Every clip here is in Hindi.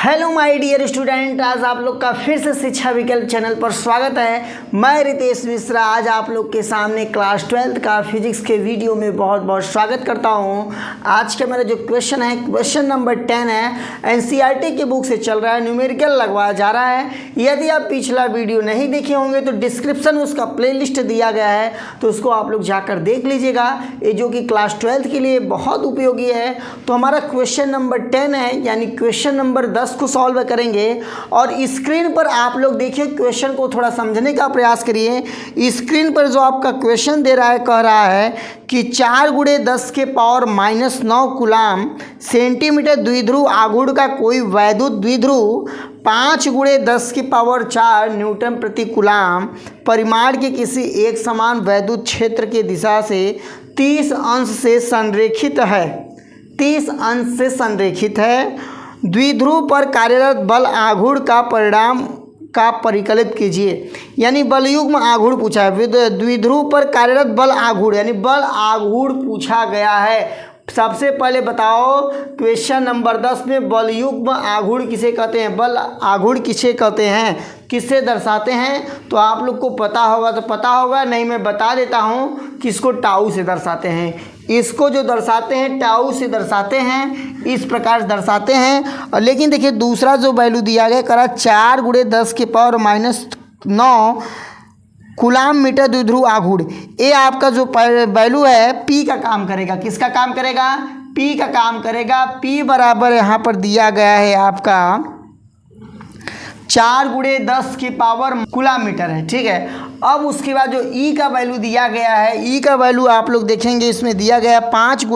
हेलो माय डियर स्टूडेंट, आज आप लोग का फिर से शिक्षा विकल्प चैनल पर स्वागत है। मैं रितेश मिश्रा आज आप लोग के सामने क्लास 12th का फिजिक्स के वीडियो में बहुत बहुत स्वागत करता हूं। आज का मेरा जो क्वेश्चन है, क्वेश्चन नंबर 10 है। एनसीईआरटी की बुक से चल रहा है, न्यूमेरिकल लगवाया जा रहा है। यदि आप पिछला वीडियो नहीं देखे होंगे तो डिस्क्रिप्शन उसका प्लेलिस्ट दिया गया है, तो उसको आप लोग जाकर देख लीजिएगा। ये जो कि क्लास 12th के लिए बहुत उपयोगी है। तो हमारा क्वेश्चन नंबर 10 है, यानी क्वेश्चन नंबर 10 को सॉल्व करेंगे। और स्क्रीन पर आप लोग देखिए, क्वेश्चन को थोड़ा समझने का प्रयास करिए। स्क्रीन पर जो आपका क्वेश्चन दे रहा है, कह रहा है कि 4 × 10⁻⁹ कूलाम सेंटीमीटर द्विध्रुव आघूर्ण का कोई वैद्युत द्विध्रुव 5 × 10⁴ न्यूटन प्रति कूलाम परिमाण के किसी एक समान वैद्युत क्षेत्र की दिशा से 30 अंश से संरेखित है। 30 अंश से संरेखित है। द्विध्रुव पर कार्यरत बल आघूर्ण का परिणाम का परिकलित कीजिए। यानी बलयुग्म आघूर्ण पूछा है। द्विध्रुव पर कार्यरत बल आघूर्ण यानी बल आघूर्ण पूछा गया है। सबसे पहले बताओ, क्वेश्चन नंबर 10 में बलयुग्म आघूर्ण किसे कहते हैं, बल आघूर्ण किसे कहते हैं, किससे दर्शाते हैं? तो आप लोग को पता होगा तो पता होगा, नहीं मैं बता देता हूँ किसको टाउ से दर्शाते हैं। इसको जो दर्शाते हैं टाउ से दर्शाते हैं, इस प्रकार से दर्शाते हैं। और लेकिन देखिए दूसरा जो वैल्यू दिया गया, करा 4 × 10⁻⁹ कूलाम मीटर द्विध्रुव आघूर्ण। ये आपका जो वैल्यू है पी का काम करेगा। किसका काम करेगा? पी का काम करेगा। पी बराबर यहाँ पर दिया गया है आपका 4 × 10⁻⁹ कूलाम मीटर है। ठीक है। अब उसके बाद जो ई का वैल्यू दिया गया है, ई का वैल्यू आप लोग देखेंगे इसमें दिया गया है 5 ×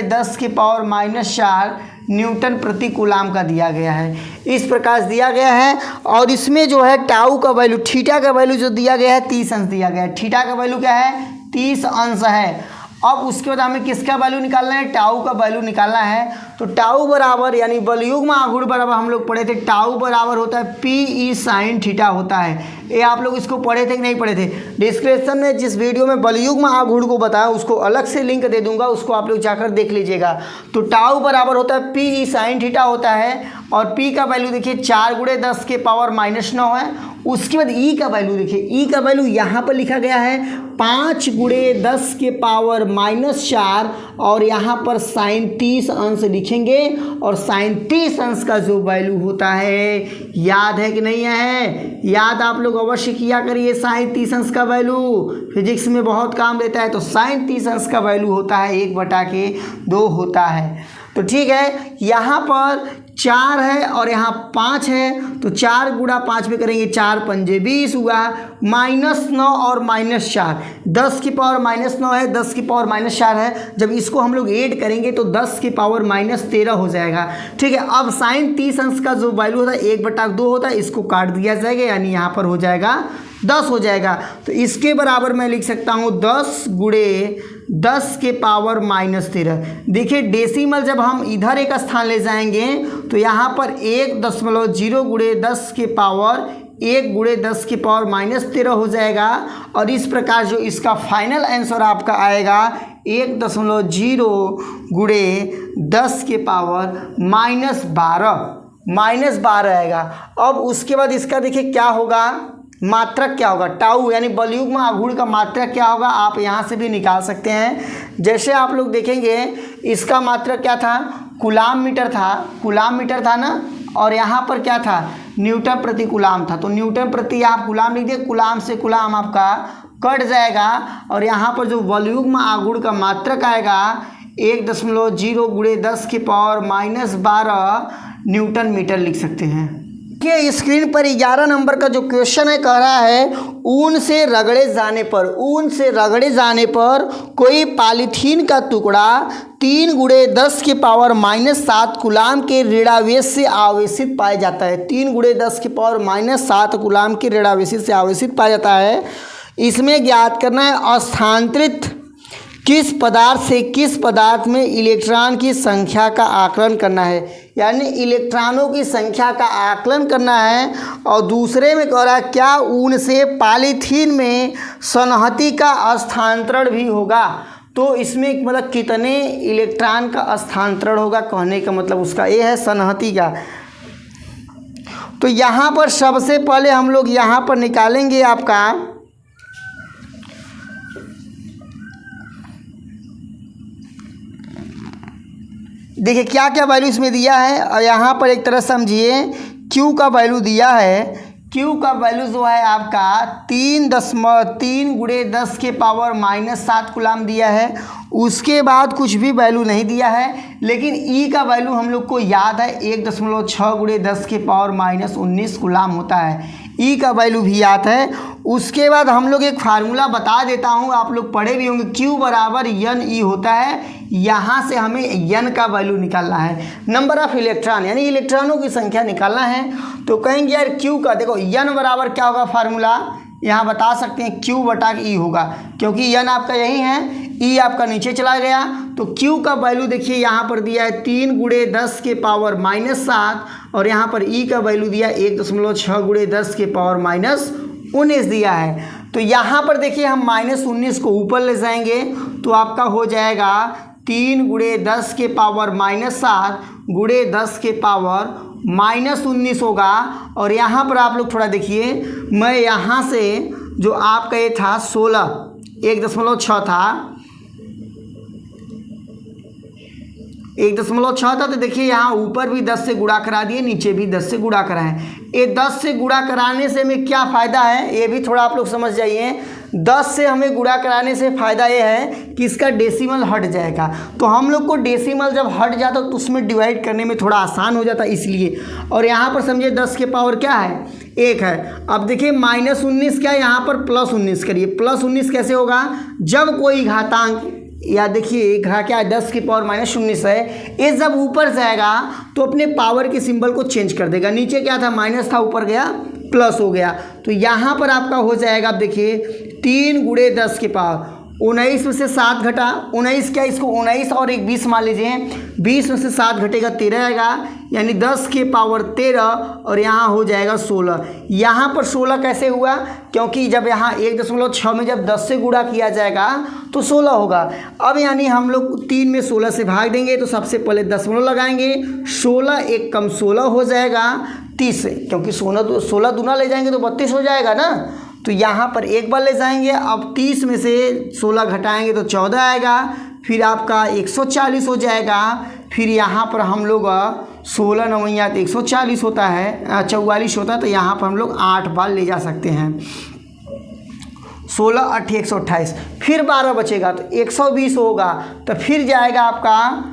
10⁻⁴ न्यूटन प्रति कूलाम का दिया गया है। इस प्रकार दिया गया है। और इसमें जो है टाउ का वैल्यू, थीटा का वैल्यू जो दिया गया है 30 अंश दिया गया है। थीटा का वैल्यू क्या है? 30 अंश है। अब उसके बाद हमें किसका वैल्यू निकालना है? टाउ का वैल्यू निकालना है। तो टाउ बराबर यानी बलयुग्म आघूर्ण बराबर हम लोग पढ़े थे, टाउ बराबर होता है PE sin थीटा होता है। ये आप लोग इसको पढ़े थे कि नहीं पढ़े थे? डिस्क्रिप्शन में जिस वीडियो में बलयुग्म आघूर्ण को बताया उसको अलग से लिंक दे दूंगा, उसको आप लोग जाकर देख लीजिएगा। तो टाउ बराबर होता है PE sin थीटा होता है। और P का वैल्यू देखिए 4 × 10⁻⁹ है। उसके बाद ई का वैल्यू देखिए, ई का वैल्यू यहाँ पर लिखा गया है 5 × 10⁻⁴ और यहाँ पर sin 30 अंश लिखेंगे। और sin 30 अंश का जो वैल्यू होता है, याद है कि नहीं है? याद आप लोग अवश्य किया करिए। sin 30 अंश का वैल्यू फिजिक्स में बहुत काम देता है। तो sin 30 अंश का वैल्यू होता है 1/2 होता है। तो ठीक है, यहाँ पर 4 है और यहाँ 5 है। तो 4 × 5 में करेंगे 4 × 5 = 20 हुआ। -9 और -4, 10⁻⁻9 है, 10⁻⁴ है। जब इसको हम लोग ऐड करेंगे तो 10⁻⁻13 हो जाएगा। ठीक है। अब sin 30 अंश का जो वैल्यू होता है 1/2 होता है, इसको काट दिया जाएगा, यानी यहाँ पर हो जाएगा 10 हो जाएगा। तो इसके बराबर मैं लिख सकता हूँ 10 × 10⁻⁻13। देखिए डेसिमल जब हम इधर एक स्थान ले जाएंगे तो यहाँ पर 1.0 × 10⁻1 हो जाएगा। और इस प्रकार जो इसका फाइनल आंसर आपका आएगा 1.0 × 10⁻⁻12 आएगा। अब उसके बाद इसका देखिए क्या होगा, मात्रक क्या होगा, टाउ यानी बलयुग्म आघूर्ण का मात्रक क्या होगा, आप यहाँ से भी निकाल सकते हैं। जैसे आप लोग देखेंगे इसका मात्रक क्या था, कूलाम मीटर था ना। और यहाँ पर क्या था, न्यूटन प्रति कूलाम था। तो न्यूटन प्रति आप कूलाम लिख दिए, कूलाम से कूलाम आपका कट जाएगा। और यहाँ पर जो बलयुग्म आघूर्ण का मात्रक आएगा 1.0 × 10⁻⁻12 न्यूटन मीटर लिख सकते हैं। देखिए स्क्रीन पर 11 नंबर का जो क्वेश्चन है, कह रहा है ऊन से रगड़े जाने पर कोई पॉलीथीन का टुकड़ा 3 × 10⁻⁷ कूलाम के ऋणावेश से आवेशित पाया जाता है। 3 × 10⁻⁷ कूलाम के ऋणावेशित से आवेशित पाया जाता है। इसमें ज्ञात करना है स्थानांतरित किस पदार्थ से किस पदार्थ में इलेक्ट्रॉन की संख्या का आकलन करना है, यानी इलेक्ट्रॉनों की संख्या का आकलन करना है। और दूसरे में कह रहा है क्या ऊन से पॉलीथीन में संहति का स्थानांतरण भी होगा। तो इसमें मतलब कितने इलेक्ट्रॉन का स्थानांतरण होगा, कहने का मतलब उसका ये है सन्निहित का। तो यहाँ पर सबसे पहले हम लोग यहाँ पर निकालेंगे आपका देखिए क्या क्या वैल्यू इसमें दिया है। और यहाँ पर एक तरह समझिए Q का वैल्यू दिया है। Q का वैल्यू जो है आपका 3 गुणे 10 के पावर -7 कूलाम दिया है। उसके बाद कुछ भी वैल्यू नहीं दिया है, लेकिन E का वैल्यू हम लोग को याद है 1.6 गुणे 10 के पावर -19 कूलाम होता है। E का वैल्यू भी याद है। उसके बाद हम लोग एक फार्मूला बता देता हूँ, आप लोग पढ़े भी होंगे, Q बराबर N E होता है। यहाँ से हमें N का वैल्यू निकालना है, नंबर ऑफ इलेक्ट्रॉन यानी इलेक्ट्रॉनों की संख्या निकालना है। तो कहेंगे यार Q का देखो N बराबर क्या होगा, फार्मूला यहाँ बता सकते हैं Q बटा E होगा, क्योंकि N आपका यही है, E आपका नीचे चला गया। तो Q का वैल्यू देखिए यहाँ पर दिया है 3 गुणे 10 के पावर -7 और यहाँ पर E का वैल्यू दिया 1.6 गुणे 10 के पावर -19 दिया है। तो यहाँ पर देखिए हम -19 को ऊपर ले जाएंगे तो आपका हो जाएगा 3 गुणे 10 के पावर -7 गुणे 10 के पावर -19 होगा। और यहाँ पर आप लोग थोड़ा देखिए, मैं यहाँ से जो आपका ये था 1.6 था, 1.6 था, तो देखिए यहाँ ऊपर भी 10 से गुणा करा दिए, नीचे भी 10 से गुणा कराएं। ये 10 से गुणा कराने से हमें क्या फ़ायदा है, ये भी थोड़ा आप लोग समझ जाइए। 10 से हमें गुणा कराने से फ़ायदा ये है कि इसका डेसिमल हट जाएगा। तो हम लोग को डेसिमल जब हट जाता तो उसमें डिवाइड करने में थोड़ा आसान हो जाता इसलिए। और यहाँ पर समझिए 10 के पावर क्या है, 1 है। अब देखिए -19 क्या है, यहाँ पर +19 करिए। +19 कैसे होगा, जब कोई घातांक या देखिए क्या है 10 की पावर -19 है, ये जब ऊपर जाएगा तो अपने पावर के सिंबल को चेंज कर देगा। नीचे क्या था, माइनस था, ऊपर गया प्लस हो गया। तो यहाँ पर आपका हो जाएगा, आप देखिए 3 गुणे 10 के पावर 19 में से 7 घटा, 19 क्या, इसको 19 और एक 20 मान लीजिए, 20 में से 7 घटेगा 13 आएगा, यानी 10 के पावर 13 और यहाँ हो जाएगा 16। यहाँ पर 16 कैसे हुआ, क्योंकि जब यहाँ 1.6 में जब 10 से गुणा किया जाएगा तो 16 होगा। अब यानी हम लोग 3 में 16 से भाग देंगे तो सबसे पहले दशमलव लगाएंगे, 16 एक कम 16 हो जाएगा 30, क्योंकि 16 दूना ले जाएंगे तो 32 हो जाएगा ना। तो यहाँ पर एक बार ले जाएंगे, अब 30 में से 16 घटाएंगे तो 14 आएगा, फिर आपका 140 हो जाएगा। फिर यहाँ पर हम लोग 16 9 तो 140 होता है, 44 होता है, तो यहाँ पर हम लोग 8 बार ले जा सकते हैं। 16 8 128, फिर 12 बचेगा तो 120 होगा, तो फिर जाएगा आपका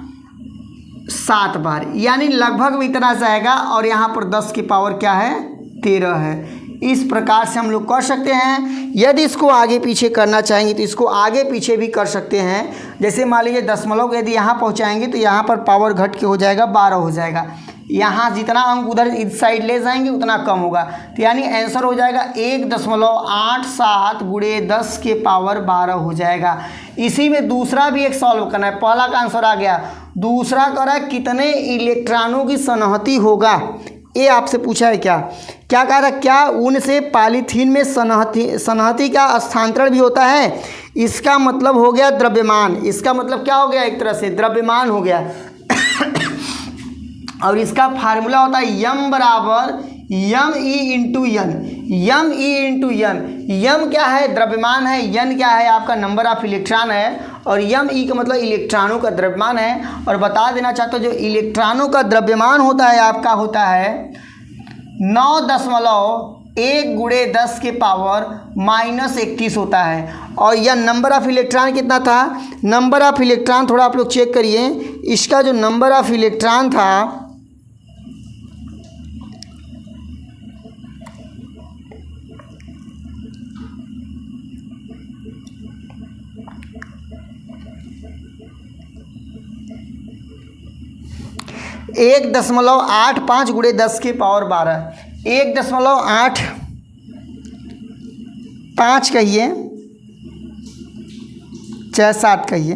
7 बार, यानी लगभग इतना जाएगा। और यहाँ पर 10 की पावर क्या है, 13 है। इस प्रकार से हम लोग कर सकते हैं। यदि इसको आगे पीछे करना चाहेंगे तो इसको आगे पीछे भी कर सकते हैं। जैसे मान लीजिए दशमलव यदि यहाँ पहुँचाएंगे तो यहाँ पर पावर घट के हो जाएगा 12 हो जाएगा। यहाँ जितना अंक उधर इस साइड ले जाएंगे उतना कम होगा, तो यानी आंसर हो जाएगा 1.87 गुणे 10 के पावर 12 हो जाएगा। इसी में दूसरा भी एक सॉल्व करना है। पहला का आंसर आ गया, दूसरा कह रहा है कितने इलेक्ट्रॉनों की सन्निहित होगा, ये आपसे पूछा है। क्या कह रहा है, क्या ऊन से पॉलीथीन में सन्निहित का स्थानांतरण भी होता है। इसका मतलब हो गया द्रव्यमान, इसका मतलब क्या हो गया, एक तरह से द्रव्यमान हो गया। और इसका फार्मूला होता है यम बराबर ME इंटू यन। ME इंटू यन, यम क्या है, द्रव्यमान है, यन क्या है, आपका नंबर ऑफ इलेक्ट्रॉन है, और ME का मतलब इलेक्ट्रॉनों का द्रव्यमान है। और बता देना चाहता हूँ जो इलेक्ट्रॉनों का द्रव्यमान होता है आपका होता है 9.1 गुणे 10 के पावर -31 होता है। और यह नंबर ऑफ इलेक्ट्रॉन कितना था, नंबर ऑफ इलेक्ट्रॉन थोड़ा आप लोग चेक करिए, इसका जो नंबर ऑफ इलेक्ट्रॉन था एक 1.85 गुणे 10 के पावर 12, 1.85 कहिए चाहे 7 कहिए,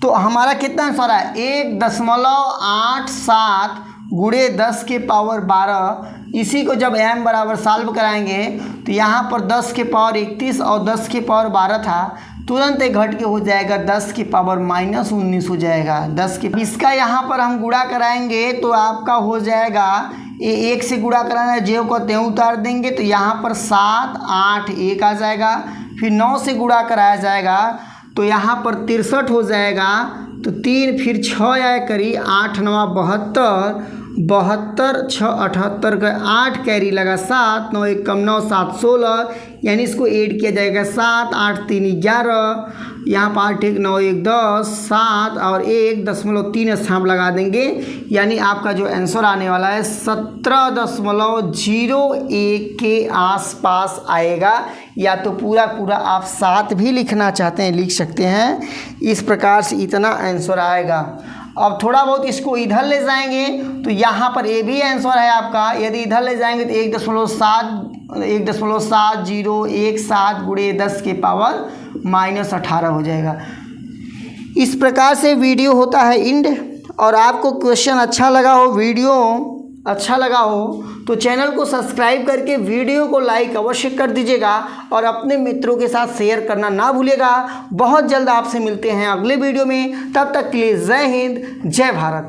तो हमारा कितना आंसर है 1.87 गुणे 10 के पावर 12। इसी को जब m बराबर सॉल्व कराएंगे तो यहाँ पर 10 के पावर 31 और 10 के पावर 12 था, तुरंत एक घट के हो जाएगा 10 की पावर -19 हो जाएगा। 10 के इसका यहाँ पर हम गुणा कराएंगे तो आपका हो जाएगा, ये 1 से गुणा कराना है, जेव को त्यों उतार देंगे तो यहाँ पर 7 8 1 आ जाएगा। फिर 9 से गुणा कराया जाएगा तो यहाँ पर 63 हो जाएगा। तो 3 फिर 6 आया करी, 8 9 72, 72 6 78 का 8 कैरी लगा, 7 9 1 कम 9 7 16, यानी इसको ऐड किया जाएगा 7 8 3 11, यहाँ पर 8 1 9 1 10, 7 और 1.3 स्थान लगा देंगे, यानी आपका जो आंसर आने वाला है 17.01 के आसपास आएगा। या तो पूरा पूरा आप 7 भी लिखना चाहते हैं लिख सकते हैं। इस प्रकार से इतना आंसर आएगा। अब थोड़ा बहुत इसको इधर ले जाएंगे तो यहाँ पर ये भी आंसर है आपका। यदि इधर ले जाएंगे तो 1.7017 गुणे 10 के पावर -18 हो जाएगा। इस प्रकार से वीडियो होता है इंड। और आपको क्वेश्चन अच्छा लगा हो, वीडियो अच्छा लगा हो तो चैनल को सब्सक्राइब करके वीडियो को लाइक अवश्य कर दीजिएगा और अपने मित्रों के साथ शेयर करना ना भूलिएगा। बहुत जल्द आपसे मिलते हैं अगले वीडियो में, तब तक के लिए जय हिंद जय भारत।